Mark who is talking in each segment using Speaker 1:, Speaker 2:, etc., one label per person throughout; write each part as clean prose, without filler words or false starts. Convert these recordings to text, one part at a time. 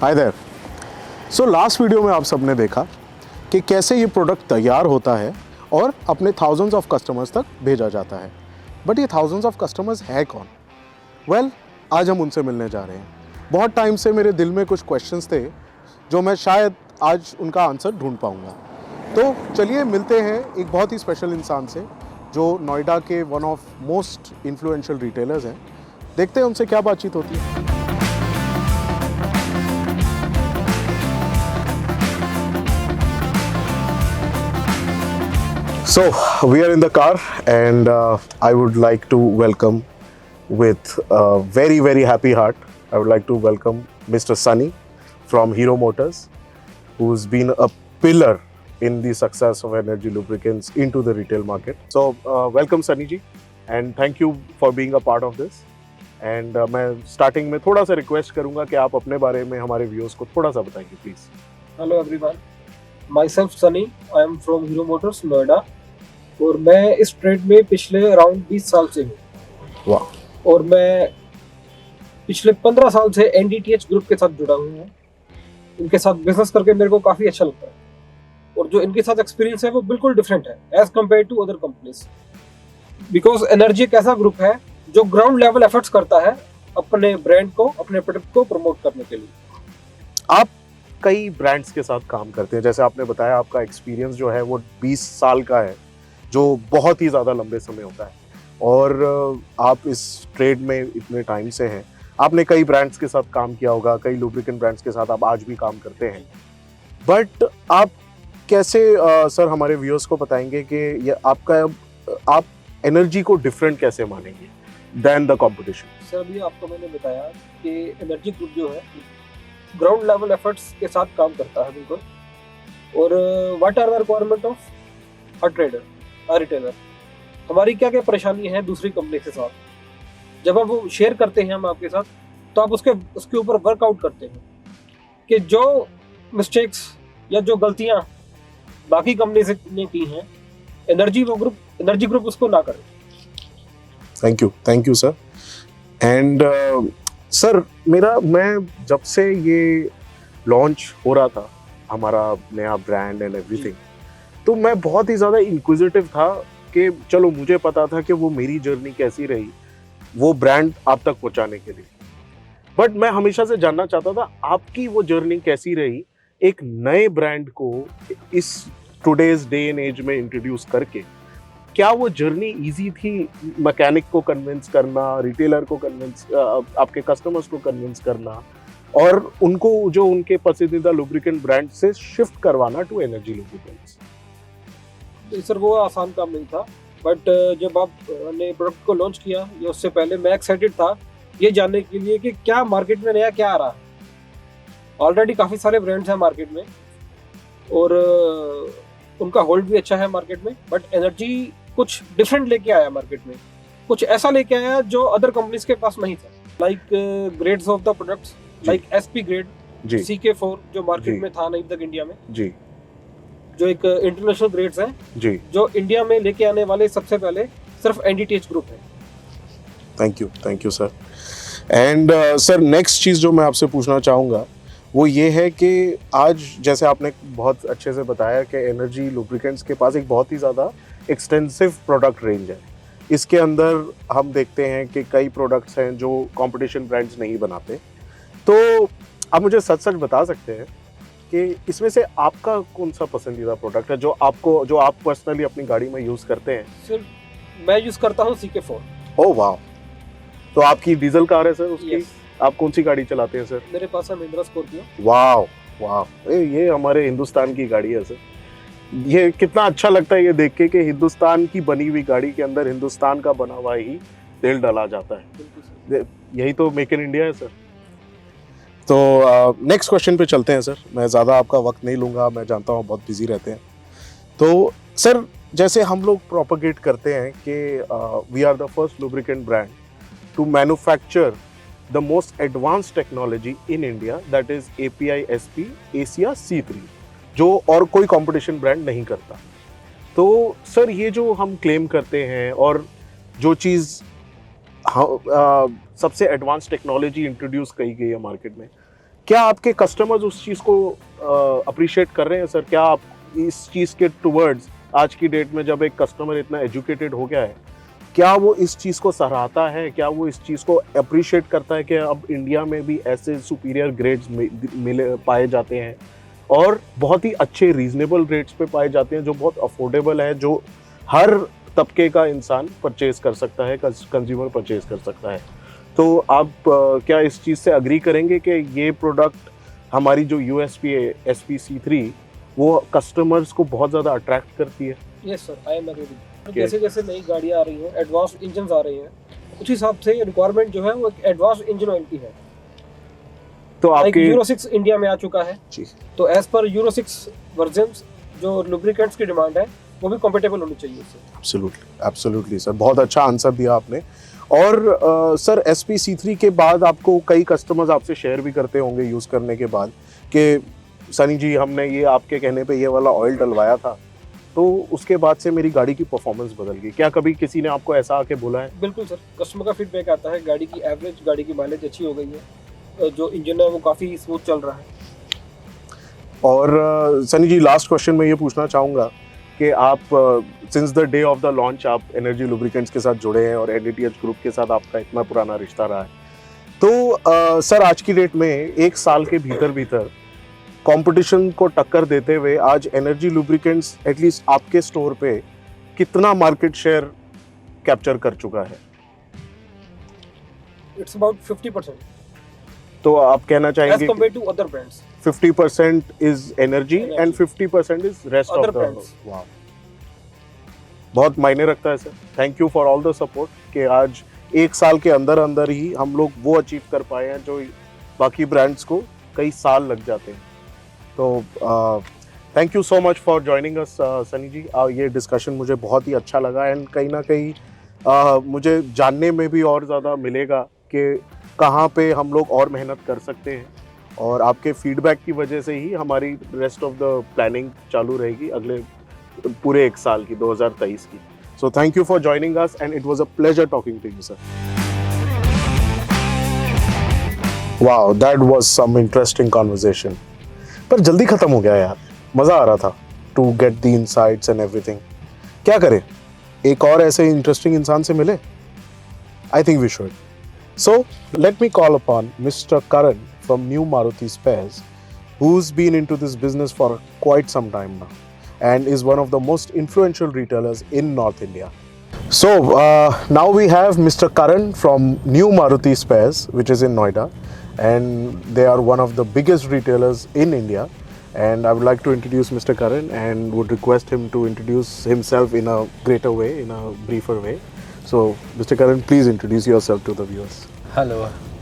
Speaker 1: Hi there. So last video में आप सबने देखा कि कैसे ये प्रोडक्ट तैयार होता है और अपने थाउजेंड्स ऑफ कस्टमर्स तक भेजा जाता है। बट ये थाउजेंड्स ऑफ कस्टमर्स है कौन? वेल, आज हम उनसे मिलने जा रहे हैं। बहुत टाइम से मेरे दिल में कुछ क्वेश्चंस थे जो मैं शायद आज उनका आंसर ढूंढ पाऊंगा। तो चलिए मिलते हैं एक बहुत ही स्पेशल इंसान से जो नोएडा के one of most influential retailers हैं। देखते हैं उनसे क्या बातचीत होती है। So we are in the car and I would like to welcome with a very happy heart, I would like to welcome Mr. Sunny from Hero Motors, who's been a pillar in the success of energy lubricants into the retail market. So welcome Sunny ji and thank you for being a part of this. And मैं starting में थोड़ा सा request करूँगा कि आप अपने बारे में हमारे viewers को थोड़ा सा बताएंगे please.
Speaker 2: Hello everyone, myself Sunny, I am from Hero Motors Noida और मैं इस ट्रेड में पिछले अराउंड 20 साल से हूँ।
Speaker 1: वाह।
Speaker 2: और मैं पिछले 15 साल से NDTH ग्रुप के साथ जुड़ा हुआ हूँ। इनके साथ बिजनेस करके मेरे को काफ़ी अच्छा लगता है और जो इनके साथ एक्सपीरियंस है वो बिल्कुल डिफरेंट है as compare to other companies. Because energy एक ऐसा ग्रुप है जो ग्राउंड लेवल एफर्ट्स करता है अपने ब्रांड को, अपने प्रोडक्ट को प्रमोट करने के लिए।
Speaker 1: आप कई ब्रांड्स के साथ काम करते हैं, जैसे आपने बताया आपका एक्सपीरियंस जो है वो 20 साल का है, जो बहुत ही ज़्यादा लंबे समय होता है। और आप इस ट्रेड में इतने टाइम से हैं, आपने कई ब्रांड्स के साथ काम किया होगा, कई लुब्रिकेंट ब्रांड्स के साथ आप आज भी काम करते हैं। बट आप कैसे सर हमारे व्यूअर्स को बताएंगे कि ये आप एनर्जी को डिफरेंट कैसे मानेंगे देन द कंपटीशन?
Speaker 2: सर अभी आपको मैंने बताया कि एनर्जी ग्रुप जो है ग्राउंड लेवल एफर्ट्स के साथ काम करता है बिल्कुल। और what are the requirement of a trader, a retailer, हमारी क्या क्या परेशानी है दूसरी कंपनी के साथ, जब आप वो शेयर करते हैं हम आपके साथ तो आप उसके ऊपर वर्कआउट करते हैं कि जो मिस्टेक्स या जो गलतियां बाकी कंपनी से ने की हैं एनर्जी ग्रुप उसको ना करे।
Speaker 1: Thank you sir. And sir मैं जब से ये लॉन्च हो रहा था हमारा नया ब्रांड एंड एवरीथिंग, तो मैं बहुत ही ज़्यादा इंक्विजिटिव था कि चलो मुझे पता था कि वो मेरी जर्नी कैसी रही वो ब्रांड आप तक पहुंचाने के लिए। बट मैं हमेशा से जानना चाहता था आपकी वो जर्नी कैसी रही एक नए ब्रांड को इस टुडेज डे एंड एज में इंट्रोड्यूस करके। क्या वो जर्नी इजी थी मैकेनिक को कन्विंस करना, रिटेलर को कन्विंस, आपके कस्टमर्स को कन्विंस करना और उनको जो उनके पसंदीदा लुब्रिकेंट ब्रांड से शिफ्ट करवाना टू एनर्जी लुब्रिकेंट्स?
Speaker 2: सर वो आसान काम नहीं था। बट जब आपने प्रोडक्ट को लॉन्च किया या उससे पहले मैं एक्साइटेड था ये जानने के लिए कि क्या मार्केट में नया क्या आ रहा है। ऑलरेडी काफ़ी सारे ब्रांड्स हैं मार्केट में और उनका होल्ड भी अच्छा है मार्केट में। बट एनर्जी कुछ डिफरेंट लेके आया मार्केट में, कुछ ऐसा लेके आया जो अदर कंपनीज के पास नहीं था। Like grades of the products, like SP grade, CK4 जो मार्केट में था नहीं तक इंडिया में जी, जो एक इंटरनेशनल ग्रेड्स हैं जी, जो इंडिया में लेके आने वाले सबसे पहले सिर्फ NDTH ग्रुप है।
Speaker 1: Thank you sir. And sir next चीज़ जो मैं आपसे पूछना चाहूँगा वो ये है कि आज जैसे आपने बहुत अच्छे से बताया कि एनर्जी लुब्रिकेंट्स के पास एक बहुत ही ज़्यादा एक्सटेंसिव प्रोडक्ट रेंज है। इसके अंदर हम देखते हैं कि कई प्रोडक्ट्स हैं जो कंपटीशन ब्रांड्स नहीं बनाते। तो आप मुझे सच बता सकते हैं कि इसमें से आपका कौन सा पसंदीदा प्रोडक्ट है जो आप पर्सनली अपनी गाड़ी में यूज़ करते हैं?
Speaker 2: सर मैं यूज़ करता हूँ CK4।
Speaker 1: ओह वाह, तो आपकी डीजल कार है सर उसकी? yes. आप कौन सी गाड़ी चलाते हैं सर?
Speaker 2: मेरे पास है महिंद्रा स्कॉर्पियो।
Speaker 1: वाह, ये हमारे हिंदुस्तान की गाड़ी है सर। ये कितना अच्छा लगता है ये देख के कि हिंदुस्तान की बनी हुई गाड़ी के अंदर हिंदुस्तान का बना हुआ ही तेल डाला जाता है। यही तो मेक इन इंडिया है सर। तो नेक्स्ट क्वेश्चन पे चलते हैं सर। मैं ज़्यादा आपका वक्त नहीं लूँगा, मैं जानता हूँ बहुत बिजी रहते हैं। तो सर जैसे हम लोग प्रोपेगेट करते हैं कि we are the first lubricant brand to manufacture the most advance technology in India, that is API SP ASIA C3, जो और कोई कंपटीशन ब्रांड नहीं करता। तो सर ये जो हम क्लेम करते हैं और जो चीज़ सबसे एडवांस टेक्नोलॉजी इंट्रोड्यूस की गई है मार्केट में, क्या आपके कस्टमर्स उस चीज़ को अप्रिशिएट कर रहे हैं सर? क्या आप इस चीज़ के टुवर्ड्स आज की डेट में जब एक कस्टमर इतना एजुकेटेड हो गया है, क्या वो इस चीज़ को सराहता है? क्या वो इस चीज़ को अप्रिशिएट करता है कि अब इंडिया में भी ऐसे सुपीरियर ग्रेड्स मिले पाए जाते हैं और बहुत ही अच्छे रीजनेबल रेट्स पे पाए जाते हैं, जो बहुत अफोर्डेबल है, जो हर तबके का इंसान परचेज कर सकता है, कंज्यूमर परचेज कर सकता है। तो आप क्या इस चीज़ से अग्री करेंगे कि ये प्रोडक्ट हमारी जो यूएसपी है SP-C3 वो कस्टमर्स को बहुत ज़्यादा अट्रैक्ट करती है?
Speaker 2: Yes sir, I am agree. जैसे जैसे नई गाड़ियाँ आ रही हैं, एडवांस इंजन आ रहे हैं, उस हिसाब से रिक्वायरमेंट जो है वो एक एडवांस इंजन ऑयल की है।
Speaker 1: तो आपके
Speaker 2: यूरो 6 इंडिया में आ चुका है
Speaker 1: जी,
Speaker 2: तो एज पर यूरो 6 वर्जन्स जो लुब्रिकेंट्स की डिमांड है वो भी कंपेटेबल होनी चाहिए उससे।
Speaker 1: एब्सोल्युटली एब्सोल्युटली सर, बहुत अच्छा आंसर दिया आपने। और सर SP-C3 के बाद आपको कई कस्टमर्स आपसे शेयर भी करते होंगे यूज़ करने के बाद कि सनी जी हमने ये आपके कहने पे ये वाला ऑयल डलवाया था तो उसके बाद से मेरी गाड़ी की परफॉर्मेंस बदल गई। क्या कभी किसी ने आपको ऐसा आके बोला है?
Speaker 2: बिल्कुल सर, कस्टमर का फीडबैक आता है, गाड़ी की एवरेज, गाड़ी की माइलेज अच्छी हो गई है, जो इंजन है वो काफ़ी स्मूथ चल रहा है।
Speaker 1: और सनी जी लास्ट क्वेश्चन मैं ये पूछना चाहूँगा कि आप since the day of the launch आप एनर्जी लुब्रिकेंट्स के साथ जुड़े हैं और NATH ग्रुप के साथ आपका इतना पुराना रिश्ता रहा है, तो सर आज की डेट में एक साल के भीतर कंपटीशन को टक्कर देते हुए आज एनर्जी लुब्रिकेंट्स एटलीस्ट आपके स्टोर पे कितना मार्केट शेयर कैप्चर कर चुका है?
Speaker 2: इट्स अबाउट 50%
Speaker 1: तो आप कहना
Speaker 2: एज
Speaker 1: चाहेंगे
Speaker 2: compare to other brands.
Speaker 1: 50% is energy and 50% is rest of
Speaker 2: Other
Speaker 1: the
Speaker 2: brands.
Speaker 1: वाह, बहुत मायने रखता है सर। Thank you for all the support कि आज एक साल के अंदर अंदर ही हम लोग वो अचीव कर पाए हैं जो बाकी ब्रांड्स को कई साल लग जाते हैं। तो thank you so much for joining us Sunny ji. ये डिस्कशन मुझे बहुत ही अच्छा लगा एंड कहीं ना कहीं मुझे जानने में भी और ज़्यादा मिलेगा कि कहाँ पे हम लोग और मेहनत कर सकते हैं, और आपके फीडबैक की वजह से ही हमारी रेस्ट ऑफ द प्लानिंग चालू रहेगी अगले पूरे एक साल की 2023 की। So thank you for joining us and it was a pleasure talking to you sir. Wow, that was some interesting conversation. पर जल्दी खत्म हो गया यार, मज़ा आ रहा था to get the insights and everything. क्या करें, एक और ऐसे इंटरेस्टिंग इंसान से मिले? I think we should. So let me call upon Mr. Karan from New Maruti Spares, who's been into this business for quite some time now and is one of the most influential retailers in North India. So now we have Mr. Karan from New Maruti Spares, which is in Noida, and they are one of the biggest retailers in India. And I would like to introduce Mr. Karan and would request him to introduce himself in a greater way, in a briefer way. So, Mr. Karan, please introduce yourself to the viewers.
Speaker 3: Hello,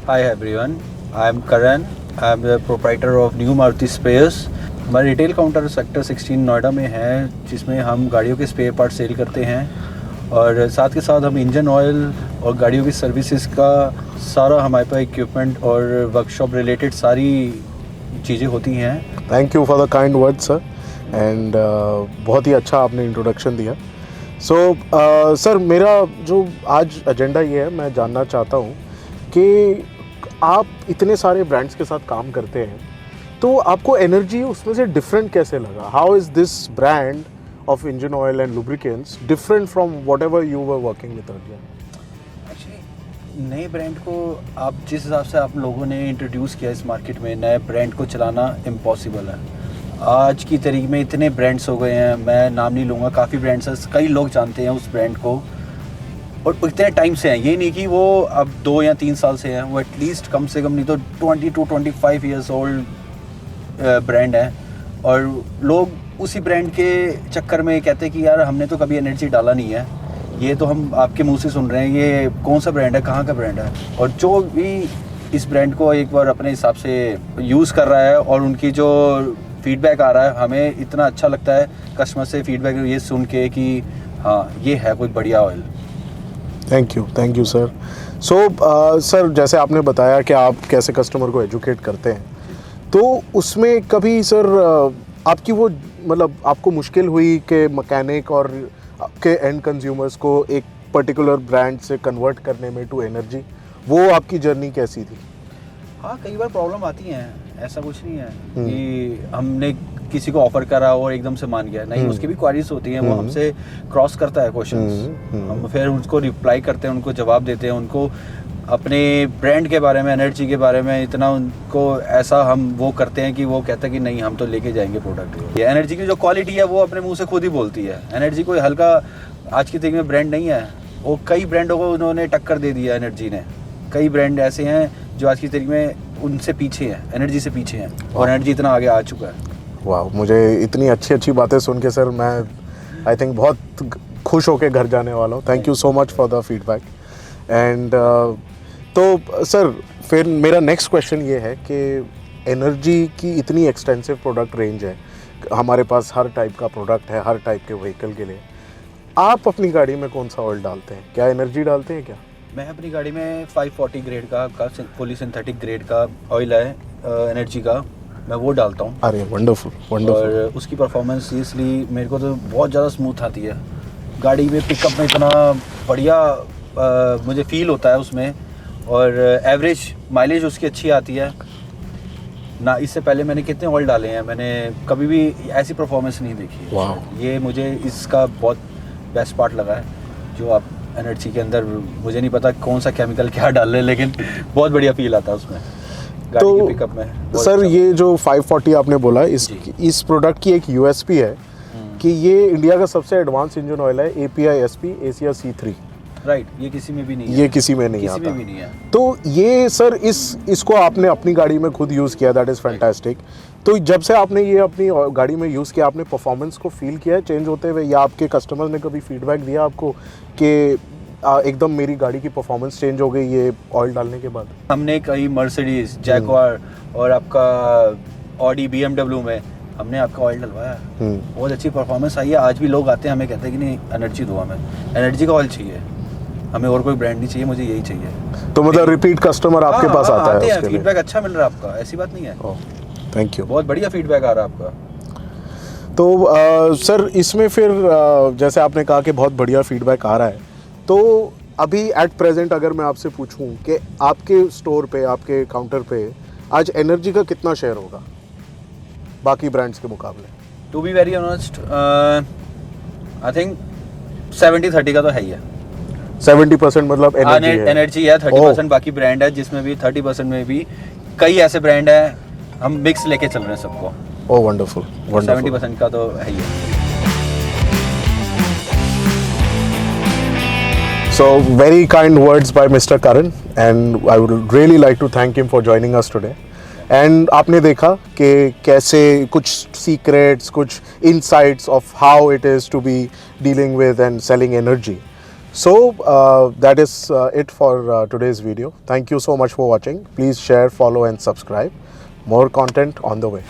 Speaker 3: hi everyone. I'm Karan. I'm the proprietor of New Maruti Spares. हमारा retail counter sector 16 Noida में है, जिसमें हम गाड़ियों के spare part cell करते हैं और साथ के साथ हम इंजन ऑयल और गाड़ियों की सर्विसेज का सारा हमारे पास इक्विपमेंट और वर्कशॉप रिलेटेड सारी चीज़ें होती हैं।
Speaker 1: Thank you for the kind words, sir. And बहुत ही अच्छा आपने इंट्रोडक्शन दिया। सो सर, मेरा जो आज एजेंडा ये है, मैं जानना चाहता हूँ कि आप इतने सारे ब्रांड्स के साथ काम करते हैं, तो आपको एनर्जी उसमें से डिफरेंट कैसे लगा? How is this brand of engine oil and lubricants different from what ever you were working with earlier?
Speaker 3: Actually नए ब्रांड को आप जिस हिसाब से आप लोगों ने इंट्रोड्यूस किया इस मार्केट में, नए ब्रांड को चलाना इम्पॉसिबल है। आज की तारीख में इतने ब्रांड्स हो गए हैं, मैं नाम नहीं लूँगा, काफ़ी ब्रांड्स हैं, कई लोग जानते हैं उस ब्रांड को और इतने टाइम से हैं। ये नहीं कि वो अब 2 या 3 साल से हैं, वो एटलीस्ट कम से कम नहीं तो 20 to 25 ईयर्स ओल्ड ब्रांड है। और लोग उसी ब्रांड के चक्कर में कहते हैं कि यार हमने तो कभी एनर्जी डाला नहीं है, ये तो हम आपके मुंह से सुन रहे हैं, ये कौन सा ब्रांड है, कहाँ का ब्रांड है। और जो भी इस ब्रांड को एक बार अपने हिसाब से यूज़ कर रहा है और उनकी जो फीडबैक आ रहा है, हमें इतना अच्छा लगता है कस्टमर से फीडबैक ये सुन के कि हाँ ये है कोई बढ़िया oil.
Speaker 1: Thank you sir. So sir, जैसे आपने बताया कि आप कैसे कस्टमर को एजुकेट करते हैं, तो उसमें कभी सर आपकी वो मतलब आपको मुश्किल हुई कि मैकेनिक और के एंड कंज्यूमर्स को एक पर्टिकुलर ब्रांड से कन्वर्ट करने में टू एनर्जी, वो आपकी जर्नी कैसी थी?
Speaker 3: हाँ, कई बार प्रॉब्लम आती हैं, ऐसा कुछ नहीं है कि हमने किसी को ऑफर करा और एकदम से मान गया, नहीं, उसकी भी क्वारीज होती हैं, वो हमसे क्रॉस करता है क्वेश्चंस, हम फिर उनको रिप्लाई करते हैं, उनको जवाब देते हैं, उनको अपने ब्रांड के बारे में, एनर्जी के बारे में इतना उनको ऐसा हम वो करते हैं कि वो कहते हैं कि नहीं, हम तो लेके जाएंगे प्रोडक्ट। ये एनर्जी की जो क्वालिटी है वो अपने मुंह से खुद ही बोलती है। एनर्जी कोई हल्का आज की तारीख में ब्रांड नहीं है, वो कई ब्रांडों को उन्होंने टक्कर दे दिया एनर्जी ने। कई ब्रांड ऐसे हैं जो आज की तारीख में उनसे पीछे हैं, एनर्जी से पीछे हैं, और एनर्जी इतना आगे आ चुका है।
Speaker 1: वाह, मुझे इतनी अच्छी अच्छी बातें सुन के सर मैं आई थिंक बहुत खुश होके घर जाने वाला हूँ। Thank you so much for the feedback. And तो सर फिर मेरा नेक्स्ट क्वेश्चन ये है कि एनर्जी की इतनी एक्सटेंसिव प्रोडक्ट रेंज है, हमारे पास हर टाइप का प्रोडक्ट है, हर टाइप के व्हीकल के लिए। आप अपनी गाड़ी में कौन सा ऑयल डालते हैं? क्या एनर्जी डालते हैं क्या?
Speaker 3: मैं अपनी गाड़ी में 540 ग्रेड का फुली सिंथेटिक ग्रेड का ऑयल है एनर्जी का, मैं वो डालता हूँ।
Speaker 1: अरे वंडरफुल वंडरफुल।
Speaker 3: और उसकी परफॉर्मेंस इसलिए मेरे को तो बहुत ज़्यादा स्मूथ आती है गाड़ी में, पिकअप में इतना बढ़िया मुझे फील होता है उसमें, और एवरेज माइलेज उसकी अच्छी आती है ना। इससे पहले मैंने कितने ऑयल डाले हैं, मैंने कभी भी ऐसी परफॉर्मेंस नहीं देखी है। ये मुझे इसका बहुत बेस्ट पार्ट लगा है, जो आप एनर्जी के अंदर, मुझे नहीं पता कौन सा केमिकल क्या डाल रहे हैं, लेकिन बहुत बढ़िया फील आता है उसमें गाड़ी
Speaker 1: तो
Speaker 3: के पिकअप में।
Speaker 1: सर
Speaker 3: अच्छा।
Speaker 1: ये जो 540 आपने बोला, इस प्रोडक्ट की एक यूएसपी है कि ये इंडिया का सबसे एडवांस इंजन ऑयल है, API SP Asia C3।
Speaker 3: Right, ये किसी में भी नहीं है,
Speaker 1: ये किसी में नहीं
Speaker 3: किसी
Speaker 1: आता।
Speaker 3: में भी नहीं है।
Speaker 1: तो ये सर इसको आपने अपनी गाड़ी में खुद यूज़ किया, दैट इज़ फैंटास्टिक। तो जब से आपने ये अपनी गाड़ी में यूज़ किया, आपने परफॉर्मेंस को फील किया है चेंज होते हुए, या आपके कस्टमर्स ने कभी फीडबैक दिया आपको कि एकदम मेरी गाड़ी की परफॉर्मेंस चेंज हो गई ये ऑयल डालने के बाद?
Speaker 3: हमने कई मर्सिडीज, जैगवार और आपका ऑडी, BMW में हमने आपका ऑयल डलवाया, बहुत अच्छी परफॉर्मेंस आई है। आज भी लोग आते हैं, हमें कहते हैं कि नहीं, एनर्जी दो, हमें एनर्जी का ऑयल चाहिए, हमें और कोई ब्रांड नहीं चाहिए, मुझे यही चाहिए।
Speaker 1: तो मतलब रिपीट कस्टमर आपके पास आता है उसके लिए?
Speaker 3: फीडबैक अच्छा मिल रहा है आपका, ऐसी बात नहीं है।
Speaker 1: थैंक यू,
Speaker 3: बहुत बढ़िया फीडबैक आ रहा है आपका।
Speaker 1: तो सर इसमें फिर जैसे आपने कहा कि बहुत बढ़िया फीडबैक आ रहा है, तो अभी एट प्रेजेंट अगर मैं आपसे पूछूं कि आपके स्टोर पे, आपके काउंटर पे आज एनर्जी का कितना शेयर होगा बाकी ब्रांड्स के मुकाबले?
Speaker 3: To be very honest, I think 70-30 का तो है ही है।
Speaker 1: 70% मतलब
Speaker 3: एनर्जी है, 30% बाकी ब्रांड है, जिसमें भी 30% में भी कई ऐसे ब्रांड है, हम मिक्स लेके चल रहे हैं सबको।
Speaker 1: ओह वंडरफुल वंडरफुल।
Speaker 3: 70% का तो है ही है।
Speaker 1: So very kind words by Mr. Karan, and I would really like to thank him for joining us today. And आपने देखा कि कैसे कुछ secrets, कुछ insights of how it is to be dealing with and selling energy. So that is it for today's video. Thank you so much for watching. Please share, follow and subscribe. More content on the way.